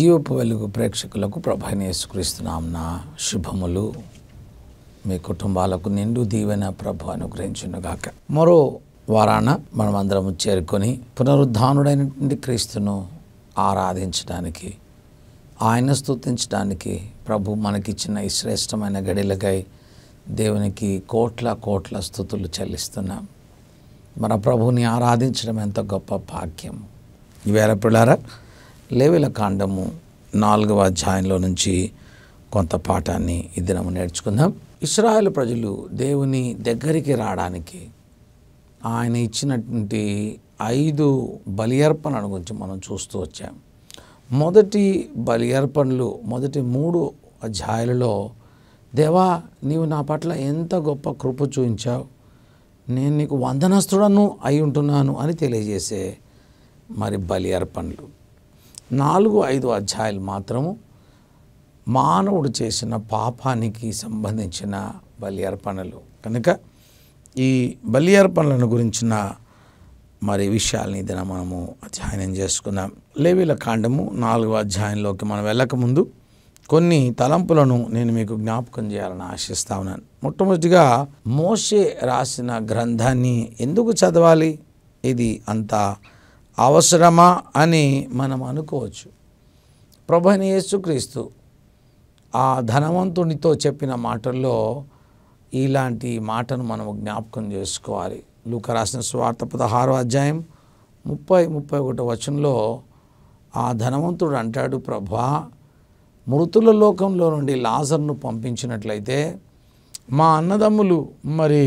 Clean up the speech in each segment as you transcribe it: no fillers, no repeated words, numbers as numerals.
జీవపు వెలుగు ప్రేక్షకులకు ప్రభువైన యేసుక్రీస్తు నామమున శుభములు. మీ కుటుంబాలకు నిండు దీవెన ప్రభు అనుగ్రహించునుగాక. మరో వారాన మనమందరం చేరుకొని పునరుద్ధానుడైనటువంటి క్రీస్తును ఆరాధించడానికి, ఆయన స్తుతించడానికి ప్రభు మనకిచ్చిన ఈ శ్రేష్టమైన గడిలకై దేవునికి కోట్ల కోట్ల స్తుతులు చెల్లిస్తున్నాం. మన ప్రభువుని ఆరాధించడం ఎంత గొప్ప భాగ్యం. ఈవేళ పిల్లారా, లేవీయుల కాండము 4వ అధ్యాయంలో నుంచి కొంత పాఠాన్ని ఈ దినము నేర్చుకుందాం. ఇశ్రాయేలు ప్రజలు దేవుని దగ్గరికి రావడానికి ఆయన ఇచ్చినటువంటి 5 బలి అర్పణల గురించి మనం చూస్తూ వచ్చాం. మొదటి బలి అర్పణలు మొదటి 3 అధ్యాయాలలో దేవా, నీవు నా పట్ల ఎంత గొప్ప కృప చూపించావు, నేను నీకు వందనస్తుడను అయి ఉంటున్నాను అని తెలియజేసే మరి బలి అర్పణలు. 4-5 అధ్యాయాలు మాత్రము మానవుడు చేసిన పాపానికి సంబంధించిన బలి అర్పణలు. కనుక ఈ బలి అర్పణలను గురించిన మరి విషయాల్ని ఇదిన మనము అధ్యయనం చేసుకుందాం. లేవీయుల కాండము 4వ అధ్యాయంలోకి మనం వెళ్ళకముందు కొన్ని తలంపులను నేను మీకు జ్ఞాపకం చేయాలని ఆశిస్తా ఉన్నాను. మొట్టమొదటిగా మోషే రాసిన గ్రంథాన్ని ఎందుకు చదవాలి, ఇది అంత అవసరమా అని మనం అనుకోవచ్చు. ప్రభువైన యేసుక్రీస్తు ఆ ధనవంతునితో చెప్పిన మాటల్లో ఇలాంటి మాటను మనము జ్ఞాపకం చేసుకోవాలి. లూకా రాసిన సువార్త 16వ అధ్యాయం 30-31 వచనంలో ఆ ధనవంతుడు అంటాడు, ప్రభువా, మృతుల లోకంలో నుండి లాజరును పంపించినట్లయితే మా అన్నదమ్ములు మరి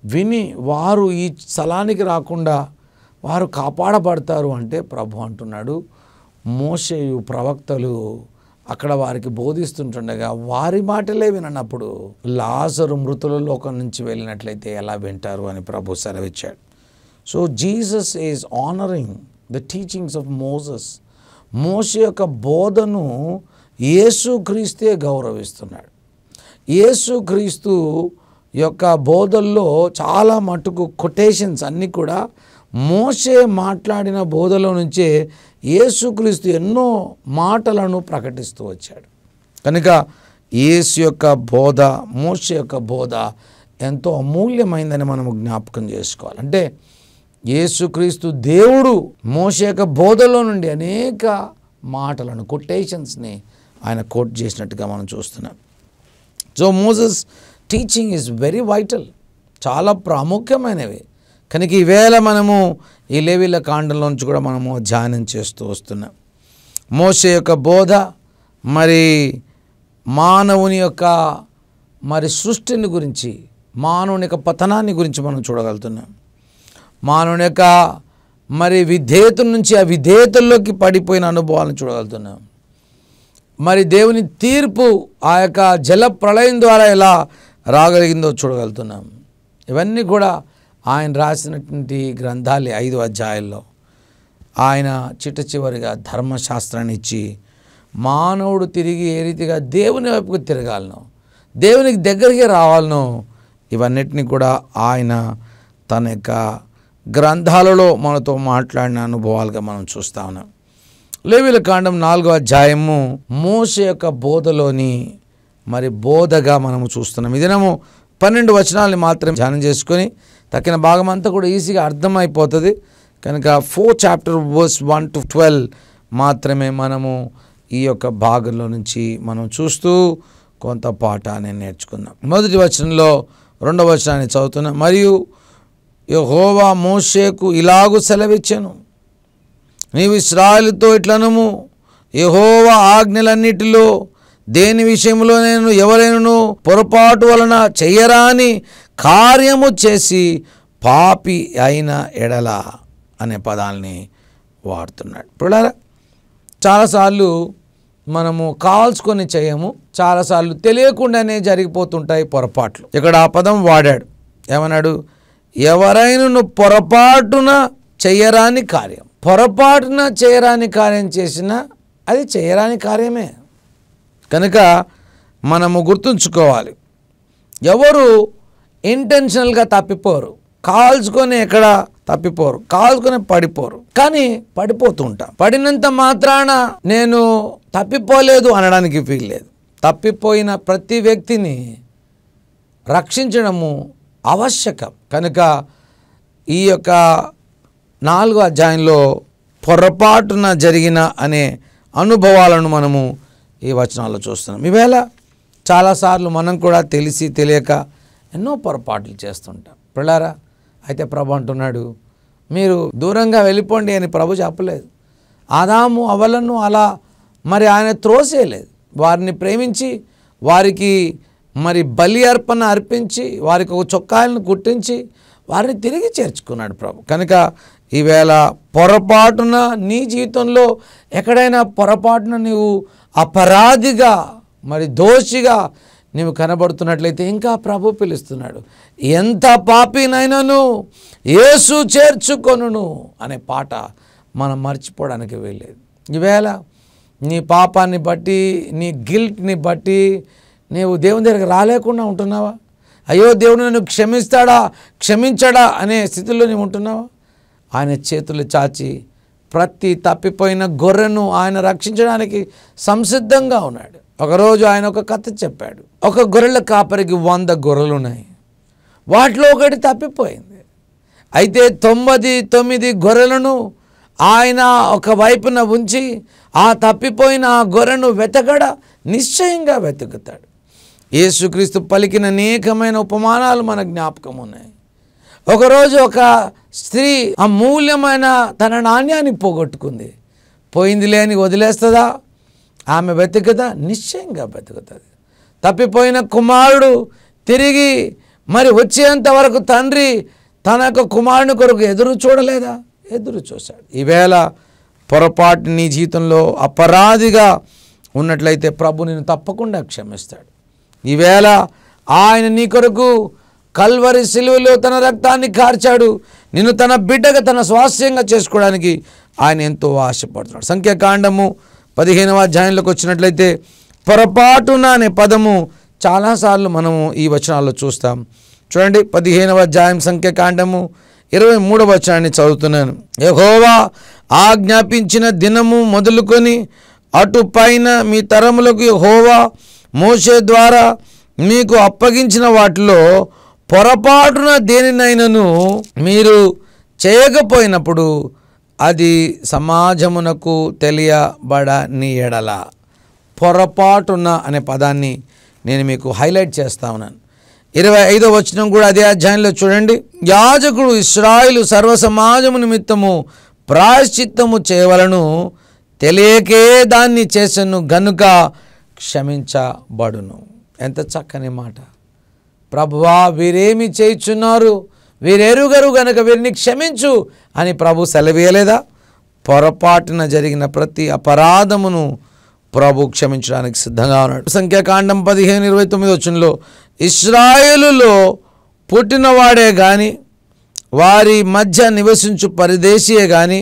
విని వారు ఈ స్థలానికి రాకుండా వారు కాపాడబడతారు. అంటే ప్రభు అంటున్నాడు, మోషేయు ప్రవక్తలు అక్కడ వారికి బోధిస్తుంటుండగా వారి మాటలే విననప్పుడు లాజరు మృతుల లోకం నుంచి వెళ్ళినట్లయితే ఎలా వింటారు అని ప్రభు సెలవిచ్చాడు. So Jesus is honouring the teachings of Moses. మోషే యొక్క బోధను యేసుక్రీస్తే గౌరవిస్తున్నాడు. యేసుక్రీస్తు యొక్క బోధల్లో చాలా మటుకు కొటేషన్స్ అన్నీ కూడా మోషే మాట్లాడిన బోధలో నుంచే యేసుక్రీస్తు ఎన్నో మాటలను ప్రకటిస్తూ వచ్చాడు. కనుక యేసు యొక్క బోధ, మోషే యొక్క బోధ ఎంతో అమూల్యమైందని మనము జ్ఞాపకం చేసుకోవాలి. అంటే యేసుక్రీస్తు దేవుడు మోషే యొక్క బోధలో నుండి అనేక మాటలను, కొటేషన్స్ని ఆయన కోట్ చేసినట్టుగా మనం చూస్తున్నాం. So Moses teaching is very vital, చాలా ప్రాముఖ్యమైనవి. కనుక ఈవేళ మనము ఈ లేవీయుల కాండంలో నుంచి కూడా మనము ధ్యానం చేస్తూ వస్తున్నాం. మోషే యొక్క బోధ మరి మానవుని యొక్క మరి సృష్టిని గురించి, మానవుని యొక్క పతనాన్ని గురించి మనం చూడగలుగుతున్నాం. మానవుని యొక్క మరి విధేయత నుంచి ఆ విధేయతల్లోకి పడిపోయిన అనుభవాలను చూడగలుగుతున్నాం. మరి దేవుని తీర్పు ఆ యొక్క జల ప్రళయం ద్వారా ఎలా రాగలిగిందో చూడగలుగుతున్నాం. ఇవన్నీ కూడా ఆయన రాసినటువంటి గ్రంథాలే 5 అధ్యాయాల్లో. ఆయన చిట్టచివరిగా ధర్మశాస్త్రాన్ని ఇచ్చి మానవుడు తిరిగి ఏ రీతిగా దేవుని వైపుకు తిరగాలనో, దేవునికి దగ్గరికి రావాలనో, ఇవన్నిటిని కూడా ఆయన తన యొక్క గ్రంథాలలో మనతో మాట్లాడిన అనుభవాలుగా మనం చూస్తా ఉన్నాం. లేవీయుల కాండం 4వ అధ్యాయము మోషే యొక్క బోధలోని మరి బోధగా మనము చూస్తున్నాం. ఈ దినము 12 వచనాలని మాత్రం ధ్యానం చేసుకొని తక్కిన భాగం అంతా కూడా ఈజీగా అర్థమైపోతుంది. కనుక 4 చాప్టర్ వర్స్ 1-12 మాత్రమే మనము ఈ యొక్క భాగంలో నుంచి మనం చూస్తూ కొంత పాఠాన్ని నేర్చుకుందాం. మొదటి వచనంలో 2వ వచనాన్ని చదువుతున్నాం. మరియు యెహోవా మోషేకు ఇలాగు సెలవిచ్చెను, నీవు ఇశ్రాయేలుతో ఇట్లనము, యెహోవా ఆజ్ఞలన్నిటిలో దేని విషయంలో నేను ఎవరైనా పొరపాటు వలన చెయ్యరాని కార్యము చేసి పాపి అయిన ఎడల అనే పదాలని వాడుతున్నాడు. పిల్లరా, చాలాసార్లు మనము కాల్చుకొని చేయము, చాలాసార్లు తెలియకుండానే జరిగిపోతుంటాయి పొరపాట్లు. ఇక్కడ ఆ పదం వాడాడు. ఏమన్నాడు? ఎవరైనా పొరపాటున చెయ్యరాని కార్యం. పొరపాటున చేయరాని కార్యం చేసినా అది చేయరాని కార్యమే. కనుక మనము గుర్తుంచుకోవాలి, ఎవరు ఇంటెన్షనల్గా తప్పిపోరు. కాల్చుకొని ఎక్కడ తప్పిపోరు, కాల్చుకుని పడిపోరు, కానీ పడిపోతూ ఉంటాం. పడినంత మాత్రాన నేను తప్పిపోలేదు అనడానికి వీల్లేదు. తప్పిపోయిన ప్రతి వ్యక్తిని రక్షించడము ఆవశ్యకం. కనుక ఈ యొక్క 4వ అధ్యాయంలో పొరపాటున జరిగిన అనే అనుభవాలను మనము ఈ వచనాల్లో చూస్తున్నాం. ఈవేళ చాలాసార్లు మనం కూడా తెలిసి తెలియక ఎన్నో పొరపాట్లు చేస్తుంటాం. పిల్లారా, అయితే ప్రభు అంటున్నాడు, మీరు దూరంగా వెళ్ళిపోండి అని ప్రభు చెప్పలేదు. ఆదాము అవ్వలను అలా మరి ఆయన త్రోసేయలేదు. వారిని ప్రేమించి వారికి మరి బలి అర్పణ అర్పించి వారికి ఒక చొక్కాలను కుట్టించి వారిని తిరిగి చేర్చుకున్నాడు ప్రభు. కనుక ఈవేళ పొరపాటున నీ జీవితంలో ఎక్కడైనా పొరపాటున నీవు అపరాధిగా మరి దోషిగా నీవు కనబడుతున్నట్లయితే ఇంకా ప్రభు పిలుస్తున్నాడు. ఎంత పాపినైనను యేసు చేర్చుకొనును అనే పాట మనం మర్చిపోవడానికి వెళ్ళలేదు. ఈవేళ నీ పాపాన్ని బట్టి నీ గిల్ట్ని బట్టి నీవు దేవుని దగ్గరికి రాలేకుండా ఉంటున్నావా? అయ్యో దేవుడు నన్ను క్షమించడా అనే స్థితిలో నీవు ఉంటున్నావా? ఆయన చేతులు చాచి ప్రతి తప్పిపోయిన గొర్రెను ఆయన రక్షించడానికి సంసిద్ధంగా ఉన్నాడు. ఒకరోజు ఆయన ఒక కథ చెప్పాడు. ఒక గొర్రెల కాపరికి 100 గొర్రెలు ఉన్నాయి. వాటిలో ఒకటి తప్పిపోయింది. అయితే 99 గొర్రెలను ఆయన ఒక వైపున ఉంచి ఆ తప్పిపోయిన ఆ గొర్రెను నిశ్చయంగా వెతుకుతాడు. యేసుక్రీస్తు పలికిన అనేకమైన ఉపమానాలు మన జ్ఞాపకం ఉన్నాయి. ఒకరోజు ఒక స్త్రీ అమూల్యమైన తన నాణ్యాన్ని పోగొట్టుకుంది. పోయింది లేని వదిలేస్తుందా? ఆమె వెతుకుదా? నిశ్చయంగా వెతుకుతుంది. తప్పిపోయిన కుమారుడు తిరిగి మరి వచ్చేంత వరకు తండ్రి తన యొక్క కుమారుని కొరకు ఎదురు చూడలేదా? ఎదురు చూశాడు. ఈవేళ పొరపాటు నీ జీవితంలో అపరాధిగా ఉన్నట్లయితే ప్రభు నిన్ను తప్పకుండా క్షమిస్తాడు. ఈవేళ ఆయన నీ కొరకు కల్వరి సిలువలో తన రక్తాన్ని కార్చాడు. నిన్ను తన బిడ్డగా తన స్వాస్యంగా చేసుకోవడానికి ఆయన ఎంతో ఆశపడుతున్నాడు. సంఖ్యాకాండము 15వ అధ్యాయంలోకి వచ్చినట్లయితే పొరపాటున అనే పదము చాలాసార్లు మనము ఈ వచనాల్లో చూస్తాం. చూడండి, 15వ అధ్యాయం సంఖ్యాకాండము 23వ వచనాన్ని చదువుతున్నాను. యెహోవా ఆజ్ఞాపించిన దినము మొదలుకొని అటు పైన మీ తరములకు యెహోవా మోషే ద్వారా మీకు అప్పగించిన వాటిలో పొరపాటున దేనినైనను మీరు చేయకపోయినప్పుడు అది సమాజమునకు తెలియబడని ఎడల. పొరపాటున అనే పదాన్ని నేను మీకు హైలైట్ చేస్తా ఉన్నాను. 25వ వచనం కూడా అదే అధ్యాయంలో చూడండి. యాజకుడు ఇశ్రాయేలు సర్వ సమాజము నిమిత్తము ప్రాయశ్చిత్తము చేయవలను, తెలియకే దాన్ని చేసెను గనుక క్షమించబడును. ఎంత చక్కని మాట! ప్రభువా, వీరేమి చేయుచున్నారు, వీరెరుగరు గనుక వీరిని క్షమించు అని ప్రభు సెలవేయలేదా? పొరపాటున జరిగిన ప్రతి అపరాధమును ప్రభు క్షమించడానికి సిద్ధంగా ఉన్నాడు. సంఖ్యాకాండం 15:29 వచనంలో ఇశ్రాయేలులో పుట్టినవాడే గాని వారి మధ్య నివసించు పరదేశీయే గాని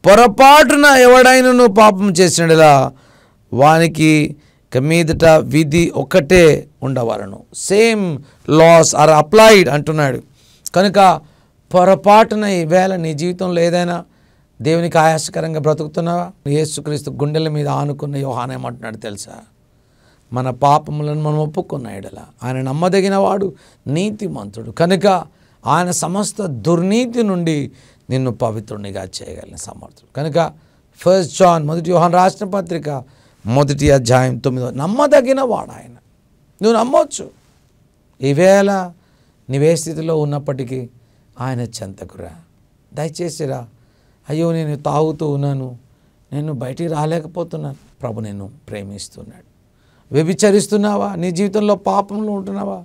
పొరపాటున ఎవడైనను పాపం చేసినలా వానికి మీదట విధి ఒక్కటే ఉండవలను. సేమ్ లాస్ ఆర్ అప్లైడ్ అంటున్నాడు. కనుక పొరపాటున ఈవేళ నీ జీవితంలో ఏదైనా దేవునికి ఆయాసకరంగా బ్రతుకుతున్నావా? యేసుక్రీస్తు గుండెల మీద ఆనుకున్న యోహాను ఏమంటున్నాడు తెలుసా? మన పాపములను మనం ఒప్పుకున్న ఎడల ఆయన నమ్మదగిన వాడు, నీతిమంతుడు. కనుక ఆయన సమస్త దుర్నీతి నుండి నిన్ను పవిత్రునిగా చేయగలిగిన సమర్థుడు. కనుక 1 జాన్ మొదటి యోహాను రాసిన పత్రిక 1వ అధ్యాయం 9 నమ్మదగిన వాడు ఆయన. నువ్వు నమ్మవచ్చు. ఈవేళ నీవే స్థితిలో ఉన్నప్పటికీ ఆయన చెంతకురా, దయచేసిరా. అయ్యో, నేను తాగుతూ ఉన్నాను, నేను బయటికి రాలేకపోతున్నాను. ప్రభు నిన్ను ప్రేమిస్తున్నాడు. వ్యభిచరిస్తున్నావా? నీ జీవితంలో పాపంలో ఉంటున్నావా?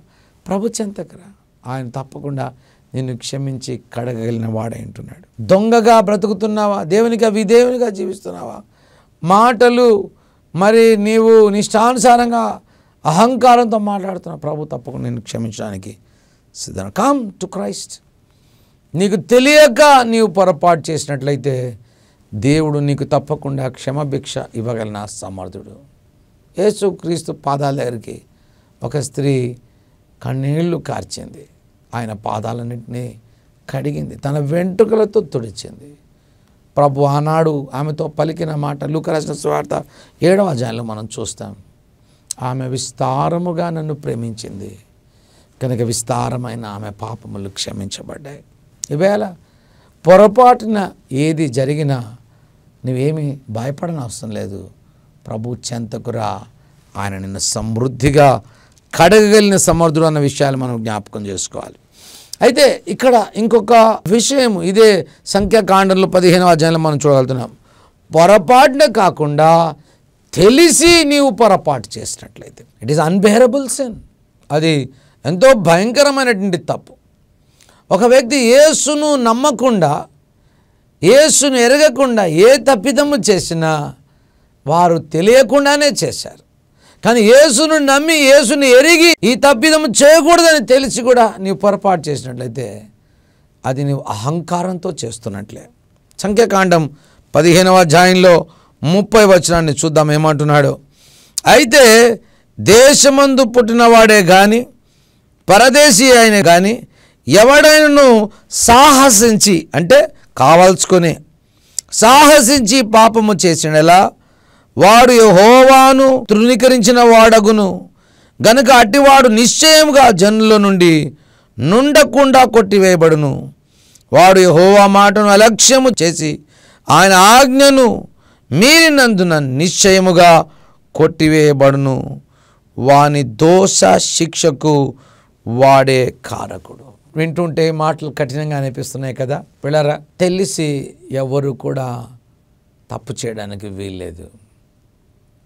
ప్రభు చెంతకురా, ఆయన తప్పకుండా నిన్ను క్షమించి కడగలిగిన వాడే అంటున్నాడు. దొంగగా బ్రతుకుతున్నావా? దేవునికి అవిధేయునిగా జీవిస్తున్నావా? మాటలు మరి నీవు నిష్టానుసారంగా అహంకారంతో మాట్లాడుతున్నావు. ప్రభు తప్పకుండా నిన్ను క్షమించడానికి సిద్ధం. Come to Christ. నీకు తెలియక నీవు పొరపాటు చేసినట్లయితే దేవుడు నీకు తప్పకుండా క్షమభిక్ష ఇవ్వగలిగిన సమర్థుడు. యేసుక్రీస్తు పాదాల దగ్గరికి ఒక స్త్రీ కన్నీళ్లు కార్చింది. ఆయన పాదాలన్నింటినీ కడిగింది, తన వెంట్రుకలతో తుడిచింది. ప్రభు ఆనాడు ఆమెతో పలికిన మాట లూకా రాసిన సువార్త 7వ అధ్యాయంలో మనం చూస్తాం. ఆమె విస్తారముగా నన్ను ప్రేమించింది కనుక విస్తారమైన ఆమె పాపములు క్షమించబడ్డాయి. ఈవేళ పొరపాటున ఏది జరిగినా నువ్వేమీ భయపడని అవసరం లేదు. ప్రభు చెంతకురా, ఆయన నిన్ను సమృద్ధిగా కడగగలిగిన సమర్థుడు అన్న విషయాలు మనం జ్ఞాపకం చేసుకోవాలి. అయితే ఇక్కడ ఇంకొక విషయం, ఇదే సంఖ్యాకాండంలో 15వ అధ్యాయంలో మనం చూడగలుగుతున్నాం. పొరపాటున కాకుండా తెలిసి నీవు పొరపాటు చేసినట్లయితే ఇట్ ఈస్ అన్బేరబుల్ సిన్. అది ఎంతో భయంకరమైనటువంటి తప్పు. ఒక వ్యక్తి యేసును నమ్మకుండా, యేసును ఎరగకుండా ఏ తప్పిదము చేసినా వారు తెలియకుండానే చేశారు. కానీ యేసును నమ్మి, యేసుని ఎరిగి ఈ తప్పిదము చేయకూడదని తెలిసి కూడా నీవు పొరపాటు చేసినట్లయితే అది నీవు అహంకారంతో చేస్తున్నట్లే. సంఖ్యాకాండం 15వ అధ్యాయంలో 30వ వచనాన్ని చూద్దాం. ఏమంటున్నాడు? అయితే దేశమందు పుట్టినవాడే కానీ పరదేశీ అయిన కానీ ఎవడైనను సాహసించి, అంటే కావాల్చుకొని సాహసించి పాపము చేసినలా వాడు యెహోవాను తృణీకరించిన వాడగును గనుక అట్టివాడు నిశ్చయముగా జనుల నుండి నుండకుండా కొట్టివేయబడును. వాడు యెహోవా మాటను అలక్ష్యము చేసి ఆయన ఆజ్ఞను మీరినందున నిశ్చయముగా కొట్టివేయబడును. వాని దోష శిక్షకు వాడే కారకుడు. వింటుంటే మాటలు కఠినంగా అనిపిస్తున్నాయి కదా పిల్లరా. తెలిసి ఎవరు కూడా తప్పు చేయడానికి వీల్లేదు.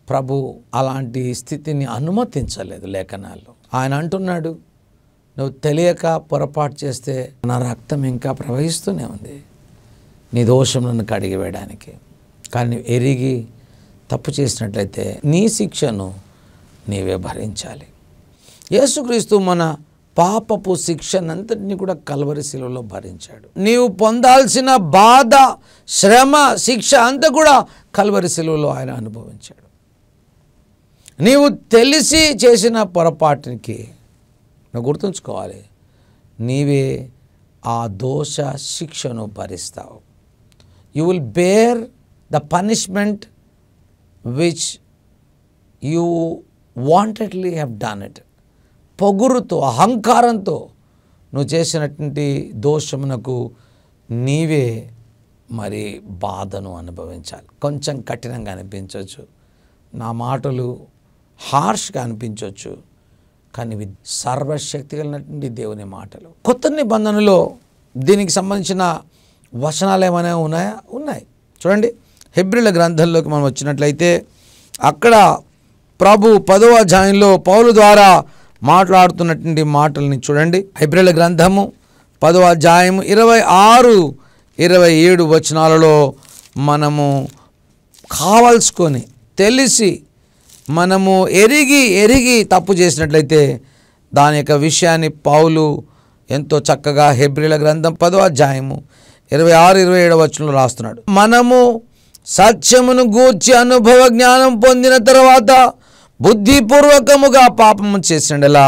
ప్రభు అలాంటి స్థితిని అనుమతించలేదు లేఖనాల్లో. ఆయన అంటున్నాడు, నువ్వు తెలియక పొరపాటు చేస్తే నా రక్తం ఇంకా ప్రవహిస్తూనే ఉంది నీ దోషం నన్ను కడిగివేయడానికి. కానీ ఎరిగి తప్పు చేసినట్లయితే నీ శిక్షను నీవే భరించాలి. యేసుక్రీస్తు మన పాపపు శిక్షనంతటిని కూడా కల్వరి శిలువలో భరించాడు. నీవు పొందాల్సిన బాధ, శ్రమ, శిక్ష అంతా కూడా కల్వరి శిలువలో ఆయన అనుభవించాడు. నీవు తెలిసి చేసిన పొరపాటుకి నువ్వు గుర్తుంచుకోవాలి, నీవే ఆ దోష శిక్షను భరిస్తావు. You will bear the punishment which you wantedly have done it. పొగురుతో, అహంకారంతో నువ్వు చేసినటువంటి దోషమునకు నీవే మరి బాధను అనుభవించాలి. కొంచెం కఠినంగా అనిపించవచ్చు, నా మాటలు హార్ష్గా అనిపించవచ్చు, కానీ ఇవి సర్వశక్తి కలిగినటువంటి దేవుని మాటలు. కొత్త నిబంధనలో దీనికి సంబంధించిన వచనాలు ఏమైనా ఉన్నాయా? ఉన్నాయి. చూడండి, హెబ్రీల గ్రంథంలోకి మనం వచ్చినట్లయితే అక్కడ ప్రభు 10వ అధ్యాయంలో పౌలు ద్వారా మాట్లాడుతున్నటువంటి మాటల్ని చూడండి. హెబ్రీల గ్రంథము 10వ అధ్యాయము 26, 27 వచనాలలో మనము కావాల్సుకొని తెలిసి మనము ఎరిగి తప్పు చేసినట్లయితే దాని యొక్క విషయాన్ని పౌలు ఎంతో చక్కగా హెబ్రీల గ్రంథం 10వ అధ్యాయము 26, 27 వచనంలో రాస్తున్నాడు. మనము సత్యమును గూర్చి అనుభవ జ్ఞానం పొందిన తర్వాత బుద్ధిపూర్వకముగా పాపము చేసినలా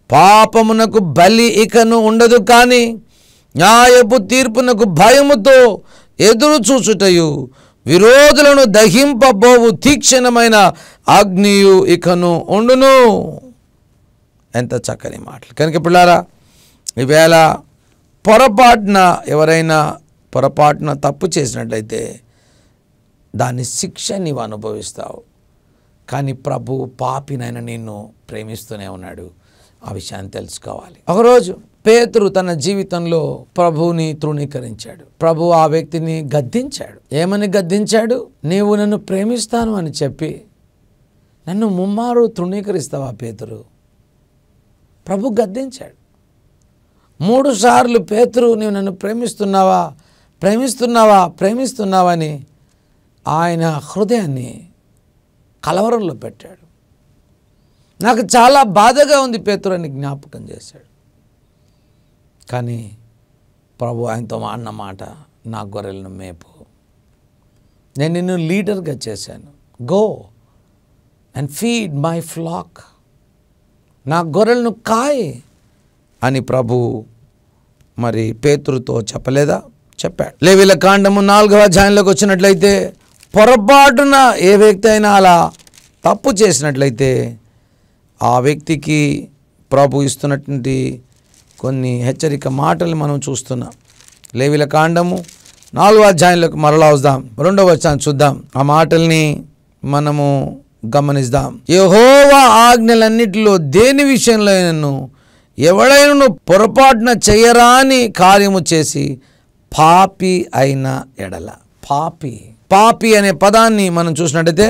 పాపమునకు బలి ఇకను ఉండదు, కానీ న్యాయపు తీర్పునకు భయముతో ఎదురు చూచుటయు విరోధులను దహింపబోవు తీక్షణమైన అగ్నియు ఇకను ఉండును. ఎంత చక్కని మాటలు. కనుక పిల్లారా, ఈవేళ ఎవరైనా పొరపాటున తప్పు చేసినట్లయితే దాని శిక్ష నీవు అనుభవిస్తావు. కానీ ప్రభు పాపినైన నిన్ను ప్రేమిస్తూనే ఉన్నాడు. ఆ విషయాన్ని తెలుసుకోవాలి. ఒకరోజు పేతురు తన జీవితంలో ప్రభువుని తృణీకరించాడు. ప్రభు ఆ వ్యక్తిని గద్దించాడు. ఏమని గద్దించాడు? నీవు నన్ను ప్రేమిస్తాను అని చెప్పి నన్ను ముమ్మారు తృణీకరిస్తావా పేతురు? ప్రభు గద్దించాడు. 3 సార్లు పేతురు, నీవు నన్ను ప్రేమిస్తున్నావని ఆయన హృదయాన్ని కలవరంలో పెట్టాడు. నాకు చాలా బాధగా ఉంది పేతురు అని జ్ఞాపకం చేశాడు. కానీ ప్రభు ఆయనతో అన్న మాట, నా గొర్రెలను మేపు, నేను నిన్ను లీడర్గా చేశాను, go and feed my flock, నా గొర్రెలను కాయ్ అని ప్రభు మరి పేతురుతో చెప్పలేదా? చెప్పాడు. లేవీయుల కాండము 4వ అధ్యాయంలోకి వచ్చినట్లయితే పొరపాటున ఏ వ్యక్తి అయినా అలా తప్పు చేసినట్లయితే ఆ వ్యక్తికి ప్రభు ఇస్తున్నటువంటి కొన్ని హెచ్చరిక మాటలు మనం చూస్తున్నాం. లేవీయుల కాండము 4వ అధ్యాయంలోకి మరలా వద్దాం. 2వ వచనం చూద్దాం. ఆ మాటల్ని మనము గమనిద్దాం. యెహోవా ఆజ్ఞలన్నిటిలో దేని విషయంలో అయినను ఎవడైనా పొరపాటున చేయరాని కార్యము చేసి పాపి అయిన ఎడల. పాపి అనే పదాన్ని మనం చూసినట్టయితే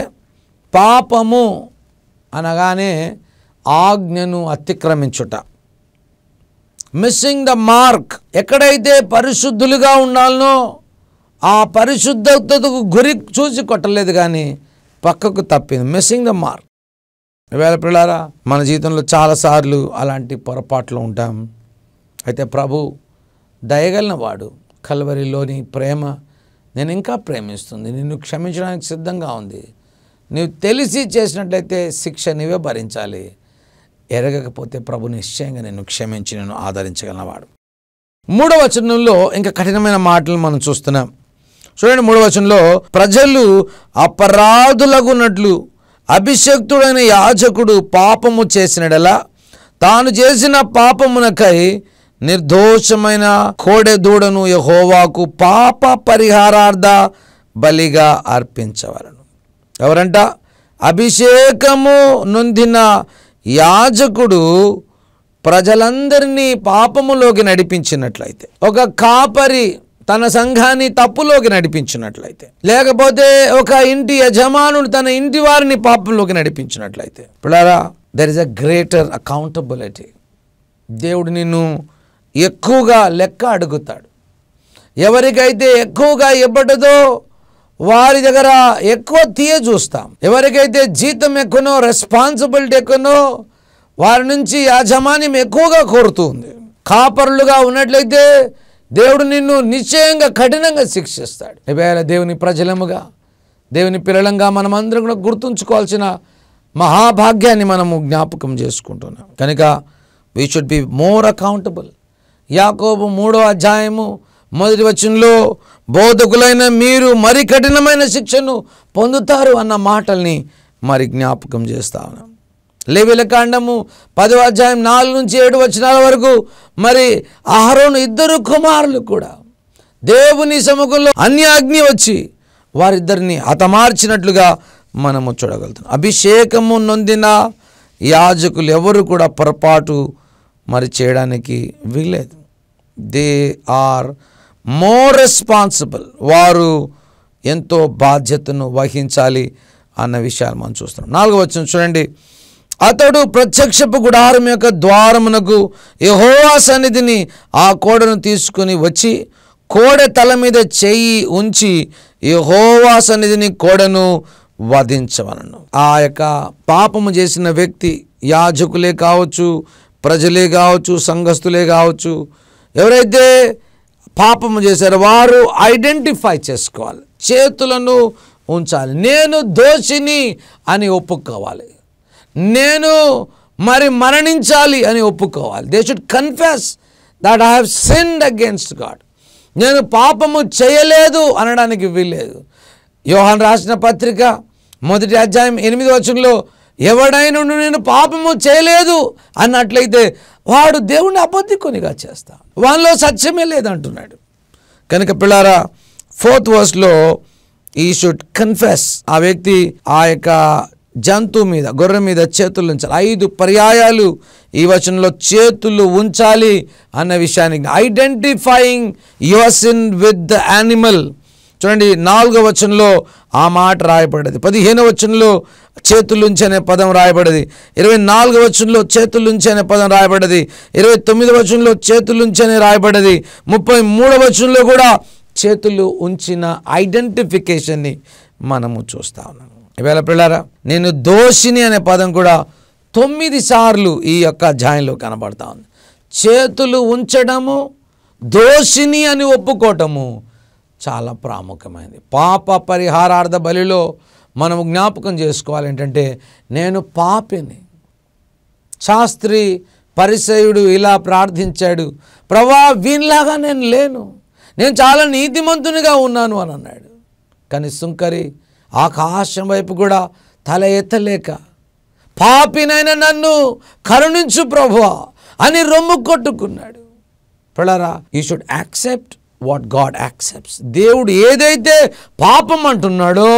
పాపము అనగానే ఆజ్ఞను అతిక్రమించుట, మిస్సింగ్ ద మార్క్. ఎక్కడైతే పరిశుద్ధులుగా ఉండాలనో ఆ పరిశుద్ధతకు గురి చూసి కొట్టలేదు, కానీ పక్కకు తప్పింది, మిస్సింగ్ ద మార్క్. వేళ పిల్లారా, మన జీవితంలో చాలాసార్లు అలాంటి పొరపాట్లు ఉంటాం. అయితే ప్రభు దయగలిగిన వాడు. కల్వరిలోని ప్రేమ నేను ఇంకా ప్రేమిస్తుంది, నిన్ను క్షమించడానికి సిద్ధంగా ఉంది. నీవు తెలిసి చేసినట్లయితే శిక్ష నీవే భరించాలి. ఎరగకపోతే ప్రభు నిశ్చయంగా నిన్ను క్షమించి నిన్ను ఆదరించగలవాడు. 3వ వచనంలో ఇంకా కఠినమైన మాటలు మనం చూస్తున్నాం. చూడండి, 3వ వచనంలో ప్రజలు అపరాధులగునట్లు అభిషక్తుడైన యాజకుడు పాపము చేసినడలా తాను చేసిన పాపమునకై నిర్దోషమైన కోడె దూడను యెహోవాకు పాప పరిహారార్థ బలిగా అర్పించవలెను. ఎవరంట? అభిషేకము నొందిన యాజకుడు ప్రజలందరినీ పాపములోకి నడిపించినట్లయితే, ఒక కాపరి తన సంఘాన్ని తప్పులోకి నడిపించినట్లయితే, లేకపోతే ఒక ఇంటి యజమానుడు తన ఇంటి వారిని పాపంలోకి నడిపించినట్లయితే, పిల్లారా, there is a greater accountability. దేవుడు నిన్ను ఎక్కువగా లెక్క అడుగుతాడు. ఎవరికైతే ఎక్కువగా ఇవ్వబడదో వారి దగ్గర ఎక్కువ తీయ చూస్తాం. ఎవరికైతే జీతం ఎక్కువనో, రెస్పాన్సిబిలిటీ ఎక్కువనో, వారి నుంచి యాజమాన్యం ఎక్కువగా కోరుతుంది. కాపరులుగా ఉన్నట్లయితే దేవుడు నిన్ను నిశ్చయంగా కఠినంగా శిక్షిస్తాడు. ఇవాళ దేవుని ప్రజలముగా, దేవుని పిల్లలంగా మనమందరం కూడా గుర్తుంచుకోవాల్సిన మహాభాగ్యాన్ని మనము జ్ఞాపకం చేసుకుంటున్నాం. కనుక we should be more accountable. యాకోబు 3వ అధ్యాయము 1వ వచనంలో బోధకులైన మీరు మరి కఠినమైన శిక్షను పొందుతారు అన్న మాటల్ని మరి జ్ఞాపకం చేస్తా ఉన్నాం. లేవీయుల కాండము 10వ అధ్యాయం 4 నుంచి 7 వచనాల వరకు మరి అహరోను 2 కుమారులు కూడా దేవుని సముఖంలో అన్యాగ్ని వచ్చి వారిద్దరిని హతమార్చినట్లుగా మనము చూడగలుగుతాం. అభిషేకము నొందిన యాజకులు ఎవరు కూడా పొరపాటు మరి చేయడానికి వీలేదు. They are more responsible. వారు ఎంతో బాధ్యతను వహించాలి అన్న విషయాలు మనం చూస్తున్నాం. 4వ వచనం చూడండి. అతడు ప్రత్యక్షపు గుడారం యొక్క ద్వారమునకు యెహోవా సన్నిధిని ఆ కోడను తీసుకుని వచ్చి కోడె తల మీద చెయ్యి ఉంచి యెహోవా సన్నిధిని కోడను వధించవలెను. ఆ యొక్క పాపము చేసిన వ్యక్తి యాజకులే కావచ్చు, ప్రజలే కావచ్చు, సంఘస్థులే కావచ్చు, ఎవరైతే పాపము చేశారో వారు ఐడెంటిఫై చేసుకోవాలి, చేతులను ఉంచాలి. నేను దోషిని అని ఒప్పుకోవాలి, నేను మరి మరణించాలి అని ఒప్పుకోవాలి. They should confess that I have sinned against God. నేను పాపము చేయలేదు అనడానికి వీల్లేదు. యోహాను రాసిన పత్రిక 1వ అధ్యాయం 8వ వచనంలో ఎవడైనా నేను పాపము చేయలేదు అన్నట్లయితే వాడు దేవుణ్ణి అబద్ధికునిగా చేస్తా, వాళ్ళలో సత్యమే లేదంటున్నాడు. కనుక పిల్లారా, 4th verseలో ఈ షుడ్ కన్ఫెస్. ఆ వ్యక్తి ఆ యొక్క జంతువు మీద, గొర్రె మీద చేతులు ఉంచాలి. 5 పర్యాయాలు ఈ వచనంలో చేతులు ఉంచాలి అన్న విషయానికి identifying your sin with the animal. చూడండి, 4వ వచనంలో ఆ మాట రాయబడ్డది. 15వ వచనంలో చేతులుంచి అనే పదం రాయబడ్డది. 24వ వచనంలో చేతులుంచి అనే పదం రాయబడ్డది. 29వ వచనంలో చేతులుంచి అని రాయబడ్డది. 33వ వచనంలో కూడా చేతులు ఉంచిన ఐడెంటిఫికేషన్ని మనము చూస్తా ఉన్నాము. ఈవేళ పిల్లారా, నేను దోషిని అనే పదం కూడా 9 సార్లు ఈ యొక్క అధ్యాయంలో కనబడతా ఉంది. చేతులు ఉంచడము, దోషిని అని ఒప్పుకోవటము చాలా ప్రాముఖ్యమైనది. పాప పరిహారార్థ బలిలో మనము జ్ఞాపకం చేసుకోవాలి ఏంటంటే, నేను పాపిని. శాస్త్రి పరిసయ్యుడు ఇలా ప్రార్థించాడు, ప్రభువా వీనిలాగా నేను లేను, నేను చాలా నీతిమంతునిగా ఉన్నాను అని అన్నాడు. కానీ సుంకరి ఆకాశం వైపు కూడా తల ఎత్తలేక, పాపినైనా నన్ను కరుణించు ప్రభువా అని రొమ్ము కొట్టుకున్నాడు. పిల్లరా, you should accept what God accepts. దేవుడు ఏదైతే పాపం అంటున్నాడో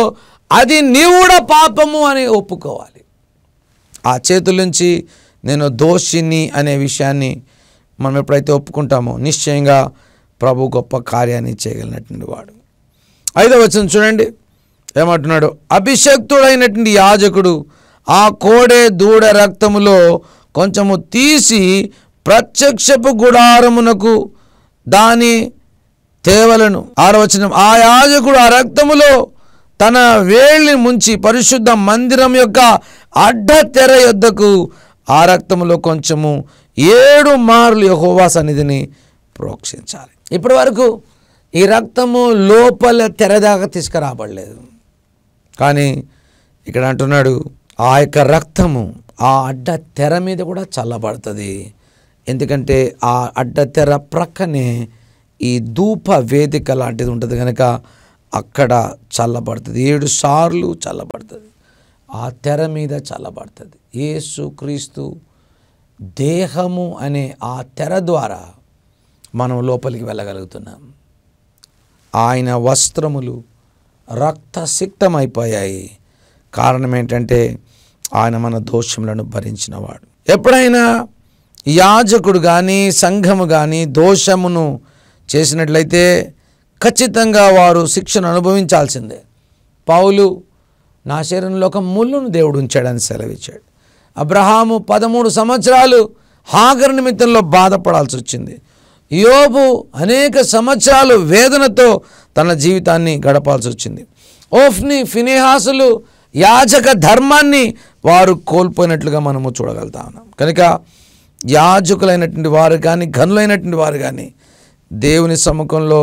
అది నీవు కూడా పాపము అని ఒప్పుకోవాలి. ఆ చేతుల నుంచి నేను దోషిని అనే విషయాన్ని మనం ఎప్పుడైతే ఒప్పుకుంటామో నిశ్చయంగా ప్రభు గొప్ప కార్యాన్ని చేయగలిగినటువంటి వాడు. 5వ వచనం చూడండి ఏమంటున్నాడు. అభిషక్తుడైనటువంటి యాజకుడు ఆ కోడె దూడ రక్తములో కొంచెము తీసి ప్రత్యక్షపు గుడారమునకు దాని తేవలను. 6వ వచనం, ఆ యాజకుడు ఆ రక్తములో తన వేళ్ళని ముంచి పరిశుద్ధ మందిరం యొక్క అడ్డ తెర యొద్దకు ఆ రక్తములో కొంచెము 7 మార్లు యెహోవా సన్నిధిని ప్రోక్షించాలి. ఇప్పటి వరకు ఈ రక్తము లోపల తెర దాకా తీసుకురాబడలేదు. కానీ ఇక్కడ అంటున్నాడు ఆ యొక్క రక్తము ఆ అడ్డ తెర మీద కూడా చల్లబడుతుంది. ఎందుకంటే ఆ అడ్డ తెర ప్రక్కనే ఈ ధూప వేదిక లాంటిది ఉంటుంది కనుక అక్కడ చల్లబడుతుంది. 7 సార్లు చల్లబడుతుంది. ఆ తెర మీద చల్లబడుతుంది. యేసుక్రీస్తు దేహము అనే ఆ తెర ద్వారా మనం లోపలికి వెళ్ళగలుగుతున్నాం. ఆయన వస్త్రములు రక్తసిక్తమైపోయాయి. కారణం ఏంటంటే ఆయన మన దోషములను భరించినవాడు. ఎప్పుడైనా యాజకుడు కానీ సంఘము కానీ దోషమును చేసినట్లయితే ఖచ్చితంగా వారు శిక్షను అనుభవించాల్సిందే. పౌలు నా శరీరంలో ఒక ముళ్ళును దేవుడు ఉంచాడని సెలవిచ్చాడు. అబ్రహాము 13 సంవత్సరాలు హాగరు నిమిత్తంలో బాధపడాల్సి వచ్చింది. యోబు అనేక సంవత్సరాలు వేదనతో తన జీవితాన్ని గడపాల్సి వచ్చింది. ఓఫ్ని ఫినెహాసులు యాజక ధర్మాన్ని వారు కోల్పోయినట్లుగా మనము చూడగలుగుతా ఉన్నాం. కనుక యాజకులైనటువంటి వారు కానీ ఘనులైనటువంటి వారు కానీ దేవుని సముఖంలో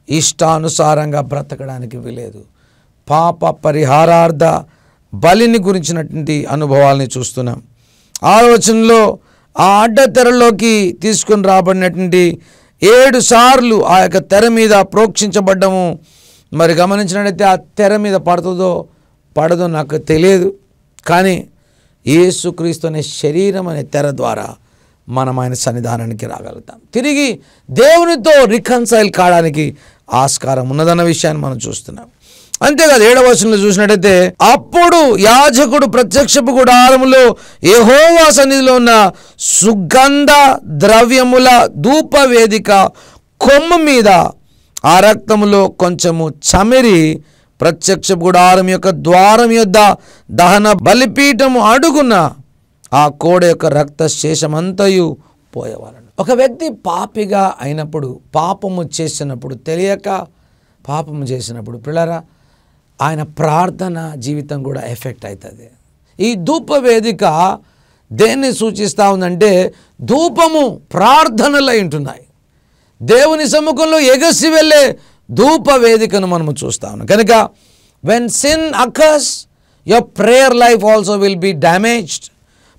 ఇష్టానుసారంగా బ్రతకడానికి వీలేదు. పాప పరిహారార్థ బలిని గురించినటువంటి అనుభవాల్ని చూస్తున్నాం. 6వ వచనంలో ఆ అడ్డ తెరలోకి తీసుకొని రాబడినటువంటి 7 సార్లు ఆ యొక్క తెర మీద ప్రోక్షించబడ్డము. మరి గమనించినట్లయితే ఆ తెర మీద పడుతుందో పడదో నాకు తెలియదు. కానీ యేసుక్రీస్తు అనే శరీరం అనే తెర ద్వారా మనం ఆయన సన్నిధానానికి రాగలుగుతాం. తిరిగి దేవునితో రికన్సైల్ కావడానికి ఆస్కారం ఉన్నదన్న విషయాన్ని మనం చూస్తున్నాం. అంతేకాదు 7వ వచనంలో చూసినట్టయితే అప్పుడు యాజకుడు ప్రత్యక్షపు గుడారములో యెహోవా సన్నిధిలో ఉన్న సుగంధ ద్రవ్యముల ధూప వేదిక కొమ్ము మీద ఆ రక్తములో కొంచెము చమిరి ప్రత్యక్ష గుడారం యొక్క ద్వారం యొద్ద దహన బలిపీఠము అడుగున ఆ కోడ యొక్క రక్త శేషమంతయు పోయేవాళ్ళను. ఒక వ్యక్తి పాపిగా అయినప్పుడు, పాపము చేసినప్పుడు, తెలియక పాపము చేసినప్పుడు పిల్లరా ఆయన ప్రార్థన జీవితం కూడా ఎఫెక్ట్ అవుతుంది. ఈ ధూప వేదిక దేన్ని సూచిస్తూ ఉందంటే ధూపము ప్రార్థనలు ఉంటున్నాయి. దేవుని సముఖంలో ఎగసి వెళ్ళే ధూప వేదికను మనము చూస్తా ఉన్నాం. కనుక when sin occurs your prayer life also will be damaged.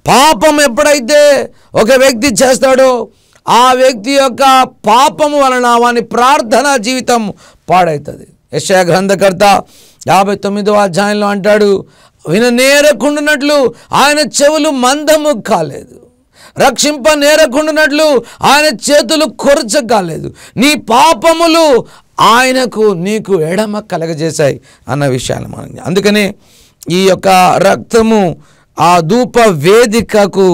పాపం ఎప్పుడైతే ఒక వ్యక్తి చేస్తాడో ఆ వ్యక్తి యొక్క పాపము వలన వాని ప్రార్థనా జీవితం పాడవుతుంది. యెషయా గ్రంథకర్త 59వ అధ్యాయంలో అంటాడు, విననేరకుండానట్లు ఆయన చెవులు మందము కాలేదు, రక్షింప నేరకుండానట్లు ఆయన చేతులు కొరచ కాలేదు, నీ పాపములు ఆయనకు నీకు ఎడమ కలగజేశాయి అన్న విషయాలు మనం. అందుకనే ఈ యొక్క రక్తము ఆ ధూప వేదికకు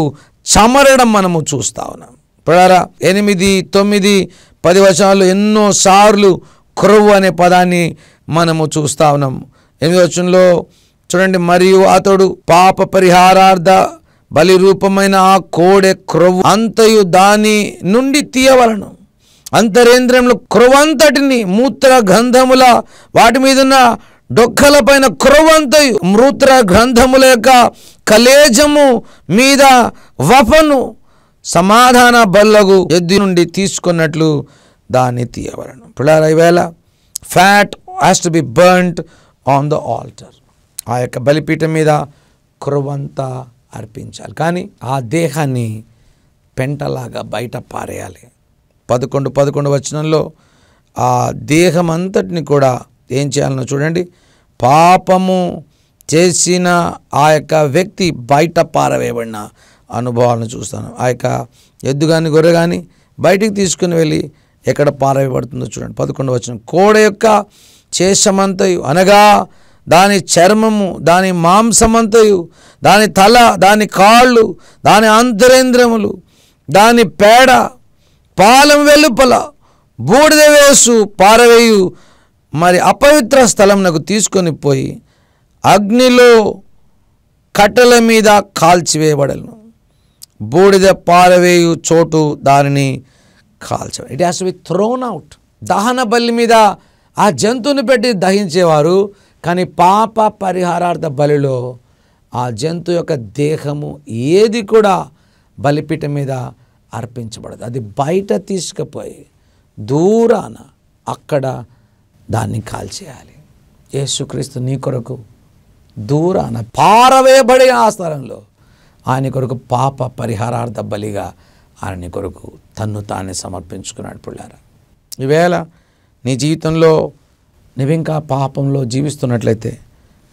చమరడం మనము చూస్తా ఉన్నాం. పిల్లరా 8, 9, 10 వచనాలు ఎన్నో సార్లు క్రొవ్వు అనే పదాన్ని మనము చూస్తా ఉన్నాం. 8వ వచనంలో చూడండి, మరియు అతడు పాప పరిహారార్థ బలి రూపమైన ఆ కోడె క్రొవ్వు అంతయు దాని నుండి తీయవలను. అంతరేంద్రంలో క్రొవ్వంతటిని మూత్ర గంధముల వాటి మీదున్న డొక్కల పైన క్రొవ్వంతయు మూత్ర గ్రంథముల యొక్క కలేజము మీద వఫను సమాధాన బల్లగు ఎద్దు నుండి తీసుకున్నట్లు దాన్ని తీయవలను. పిల్లరా ఈవేళ fat has to be burned on the altar. ఆ యొక్క బలిపీఠం మీద క్రొవ్వంతా అర్పించాలి. కానీ ఆ దేహాన్ని పెంటలాగా బయట పారేయాలి. 11 వచనంలో ఆ దేహం అంతటిని కూడా ఏం చేయాలనో చూడండి. పాపము చేసిన ఆ యొక్క వ్యక్తి బయట పారవేయబడిన అనుభవాలను చూస్తాను. ఆ యొక్క ఎద్దు కానీ గొర్రె కానీ బయటికి తీసుకుని వెళ్ళి ఎక్కడ పారవేయబడుతుందో చూడండి. 11 వచనం, కోడ యొక్క శేషమంతయు అనగా దాని చర్మము, దాని మాంసమంతయు, దాని తల, దాని కాళ్ళు, దాని అంతరేంద్రములు, దాని పేడ పాలెం వెలుపల బూడిద వేసు పారవేయు మరి అపవిత్ర స్థలమునకు తీసుకొని పోయి అగ్నిలో కట్టెల మీద కాల్చివేయబడలను. బూడిద పారవేయు చోటు దానిని కాల్చడం. It has to be throne out. దహన బలి మీద ఆ జంతువుని పెట్టి దహించేవారు, కానీ పాప పరిహారార్థ బలిలో ఆ జంతువు యొక్క దేహము ఏది కూడా బలిపీఠం మీద అర్పించబడదు. అది బయట తీసుకుపోయి దూరాన అక్కడ దాన్ని కాల్చేయాలి. యేసుక్రీస్తు నీ కొరకు దూరాన పారవేయబడే ఆ స్థలంలో ఆయన కొరకు పాప పరిహారార్థ బలిగా ఆయన నీ కొరకు తన్ను తానే సమర్పించుకున్నాడు. పుల్లారా, ఈవేళ నీ జీవితంలో నువ్వింకా పాపంలో జీవిస్తున్నట్లయితే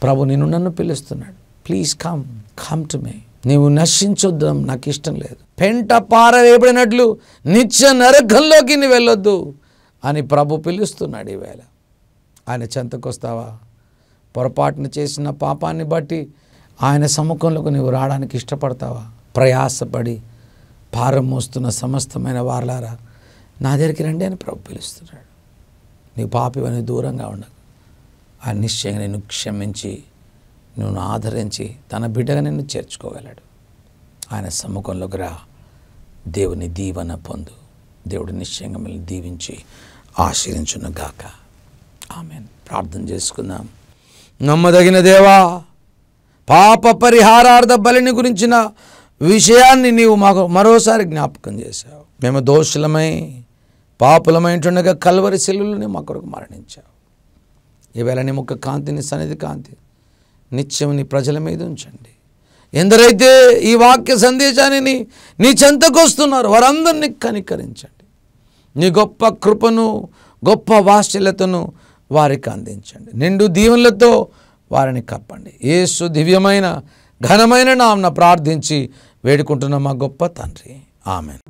ప్రభు నన్ను పిలుస్తున్నాడు. Please come to me. నీవు నశించొద్దాం నాకు ఇష్టం లేదు. పెంట పారవేయబడినట్లు నిత్య నరకంలోకి నీ వెళ్ళొద్దు అని ప్రభు పిలుస్తున్నాడు. ఈవేళ ఆయన చెంతకొస్తావా? పొరపాటును చేసిన పాపాన్ని బట్టి ఆయన సముఖంలోకి నీవు రావడానికి ఇష్టపడతావా? ప్రయాసపడి భారం మోస్తున్న సమస్తమైన వారలారా నా దగ్గరికి రండి అని ప్రభు పిలుస్తున్నాడు. నీ పాపివని దూరంగా ఉండకు. ఆయన నిశ్చయంగా నిన్ను క్షమించి నిన్ను ఆదరించి తన బిడ్డగా నిన్ను చేర్చుకోగలడు. ఆయన సముఖంలోకి రా, దేవుని దీవెన పొందు. దేవుడు నిశ్చయంగా మిమ్మల్ని దీవించి ఆశీర్వదించును గాక. ఆమేన్. ప్రార్థన చేసుకుందాం. నమ్మదగిన దేవా, పాప పరిహారార్థ బలిని గురించిన విషయాన్ని నీవు మాకు మరోసారి జ్ఞాపకం చేశావు. మేము దోషులమై పాపులమై ఉంటుండగా కల్వరి శిలువలో మా కొరకు మరణించావు. ఈవేళ నీ ముఖ కాంతిని, సన్నిధి కాంతి నిత్యం నీ ప్రజల మీద ఉంచండి. ఎందరైతే ఈ వాక్య సందేశాన్ని నీ చెంతకు వస్తున్నారు వారందరినీ కనికరించండి. నీ గొప్ప కృపను, గొప్ప వాత్సల్యతను వారికి అందించండి. నిండు దీవెనలతో వారిని కప్పండి. యేసు దివ్యమైన ఘనమైన నామమున ప్రార్థించి వేడుకుంటున్న మా గొప్ప తండ్రి, ఆమేన్.